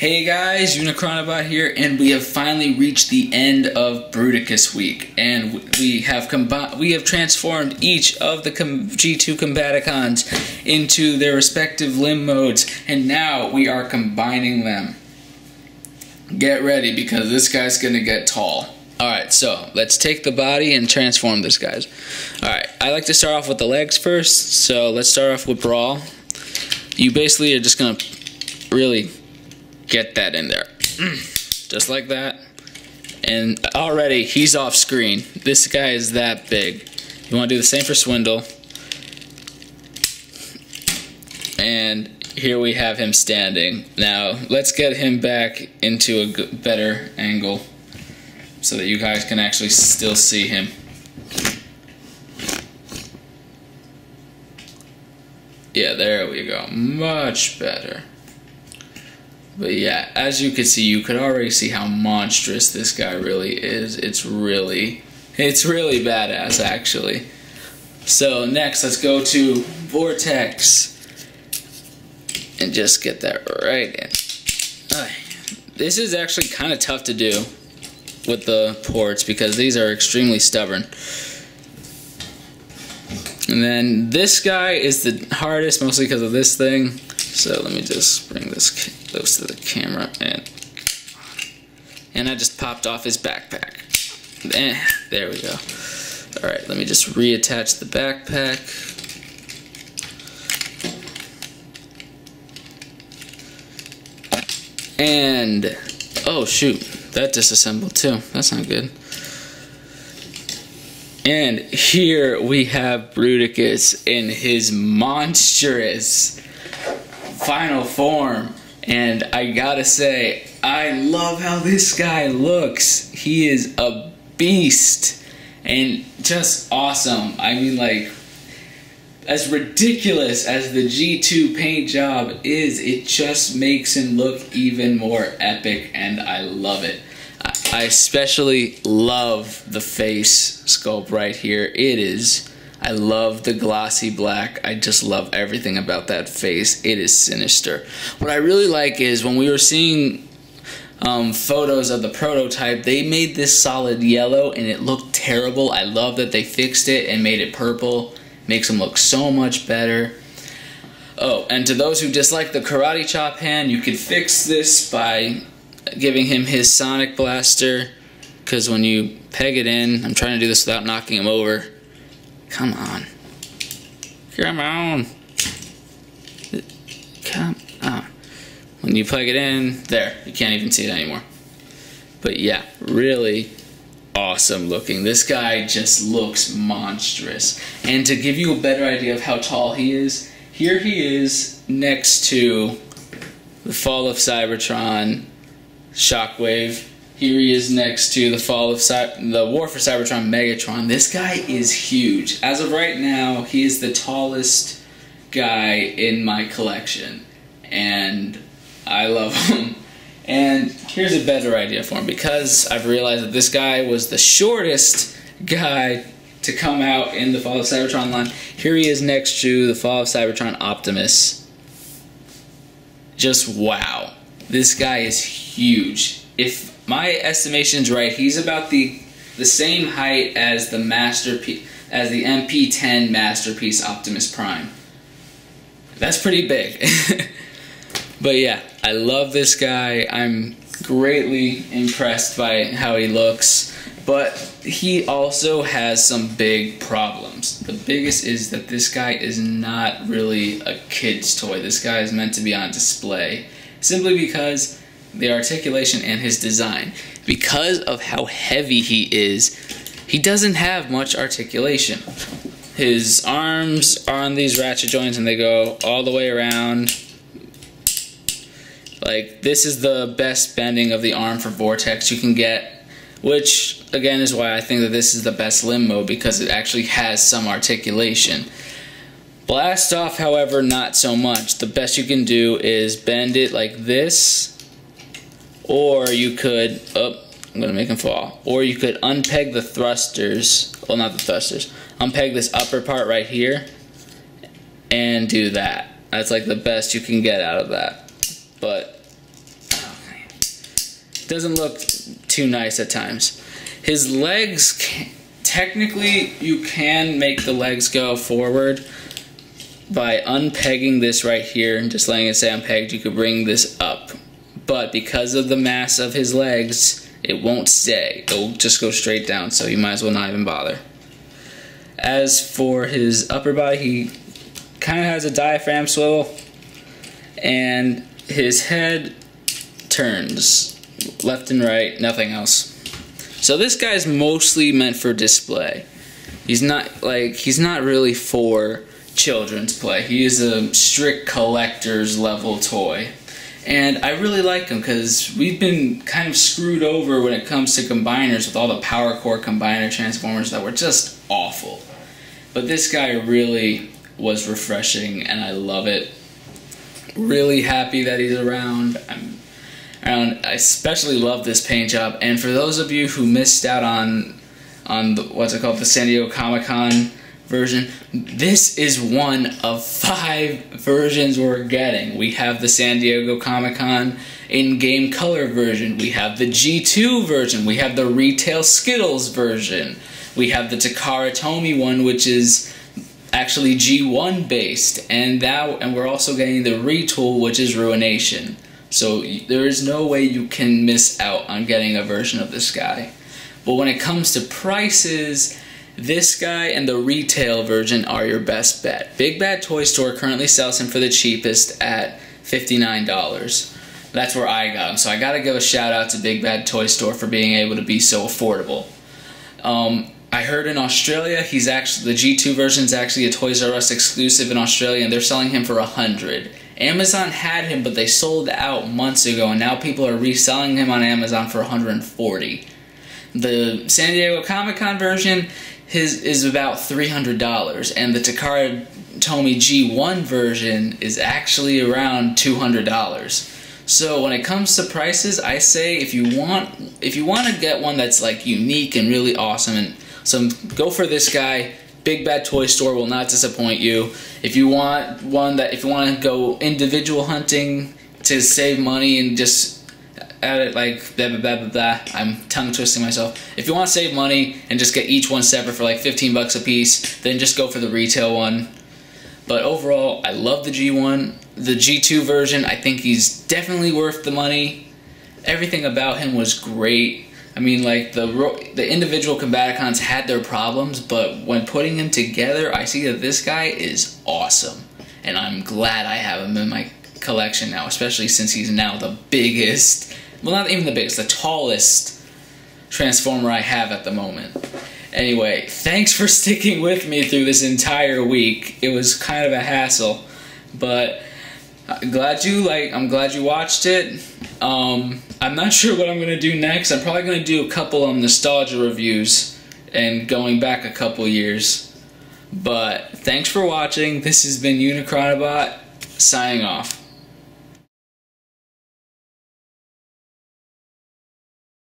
Hey guys, Unicronobot here, and we have finally reached the end of Bruticus week, and we have transformed each of the G2 Combaticons into their respective limb modes, and now we are combining them. Get ready, because this guy's gonna get tall. Alright, so let's take the body and transform this guys. Alright, I like to start off with the legs first, so let's start off with Brawl. You basically are just gonna really get that in there, just like that, and already he's off screen. This guy is that big. You want to do the same for Swindle, and here we have him standing. Now let's get him back into a better angle so that you guys can actually still see him. Yeah, there we go, much better. But yeah, as you can see, you could already see how monstrous this guy really is. It's really badass, actually. So next, let's go to Vortex and just get that right in. This is actually kind of tough to do with the ports because these are extremely stubborn. And then this guy is the hardest, mostly because of this thing. So let me just bring this close to the camera, and I just popped off his backpack. There we go. Alright, let me just reattach the backpack. And, oh shoot, that disassembled too. That's not good. And here we have Bruticus in his monstrous final form, and I gotta say, I love how this guy looks. He is a beast and just awesome. I mean, like, as ridiculous as the G2 paint job is, it just makes him look even more epic, and I love it. I especially love the face sculpt right here. I love the glossy black. I just love everything about that face. It is sinister. What I really like is when we were seeing photos of the prototype, they made this solid yellow and it looked terrible. I love that they fixed it and made it purple. Makes him look so much better. Oh, and to those who dislike the karate chop hand, you could fix this by giving him his sonic blaster, because when you peg it in, I'm trying to do this without knocking him over. Come on. Come on. Come on. When you plug it in, there, you can't even see it anymore. But yeah, really awesome looking. This guy just looks monstrous. And to give you a better idea of how tall he is, here he is next to the Fall of Cybertron Shockwave. Here he is next to the the War for Cybertron Megatron. This guy is huge. As of right now, he is the tallest guy in my collection, and I love him. And here's a better idea for him, because I've realized that this guy was the shortest guy to come out in the Fall of Cybertron line. Here he is next to the Fall of Cybertron Optimus. Just wow. This guy is huge. If my estimation's right, he's about the same height as the MP10 Masterpiece Optimus Prime. That's pretty big. But yeah, I love this guy. I'm greatly impressed by how he looks, but he also has some big problems. The biggest is that this guy is not really a kid's toy. This guy is meant to be on display, simply because the articulation and his design. Because of how heavy he is, he doesn't have much articulation. His arms are on these ratchet joints and they go all the way around. Like, this is the best bending of the arm for Vortex you can get, which again is why I think that this is the best limb mode, because it actually has some articulation. Blast Off, however, not so much. The best you can do is bend it like this, or you could, oh, I'm going to make him fall, or you could unpeg the thrusters, well, not the thrusters, unpeg this upper part right here, and do that. That's like the best you can get out of that. But doesn't look too nice at times. His legs, technically you can make the legs go forward by unpegging this right here and just letting it say unpegged. You could bring this up, but because of the mass of his legs, it won't stay. It'll just go straight down, so you might as well not even bother. As for his upper body, he kind of has a diaphragm swivel, and his head turns left and right, nothing else. So this guy's mostly meant for display. He's not really for children's play. He is a strict collector's level toy. And I really like him because we've been kind of screwed over when it comes to combiners with all the Power Core combiner transformers that were just awful. But this guy really was refreshing, and I love it. Really happy that he's around. I especially love this paint job. And for those of you who missed out on the San Diego Comic-Con version, this is one of 5 versions we're getting. We have the San Diego Comic-Con in-game color version, we have the G2 version, we have the retail Skittles version, we have the Takara Tomy one, which is actually G1 based, and we're also getting the retool, which is Ruination. So there is no way you can miss out on getting a version of this guy. But when it comes to prices, this guy and the retail version are your best bet. Big Bad Toy Store currently sells him for the cheapest at $59. That's where I got him. So I gotta give a shout out to Big Bad Toy Store for being able to be so affordable. I heard in Australia, the G2 version is actually a Toys R Us exclusive in Australia, and they're selling him for $100. Amazon had him, but they sold out months ago, and now people are reselling him on Amazon for $140. The San Diego Comic-Con version is about $300, and the Takara Tomy G1 version is actually around $200. So when it comes to prices, I say if you want to get one that's like unique and really awesome, and so go for this guy. Big Bad Toy Store will not disappoint you. If you want to go individual hunting to save money and just add it like blah blah blah blah blah, I'm tongue twisting myself. If you want to save money and just get each one separate for like 15 bucks a piece, then just go for the retail one. But overall, I love the G1. The G2 version, I think he's definitely worth the money. Everything about him was great. I mean, like, the individual Combaticons had their problems, but when putting him together, I see that this guy is awesome. And I'm glad I have him in my collection now, especially since he's now the biggest, well, not even the biggest, the tallest Transformer I have at the moment. Anyway, thanks for sticking with me through this entire week. It was kind of a hassle, but I'm glad you watched it. I'm not sure what I'm going to do next. I'm probably going to do a couple of nostalgia reviews and going back a couple years. But thanks for watching. This has been Unicronobot, signing off.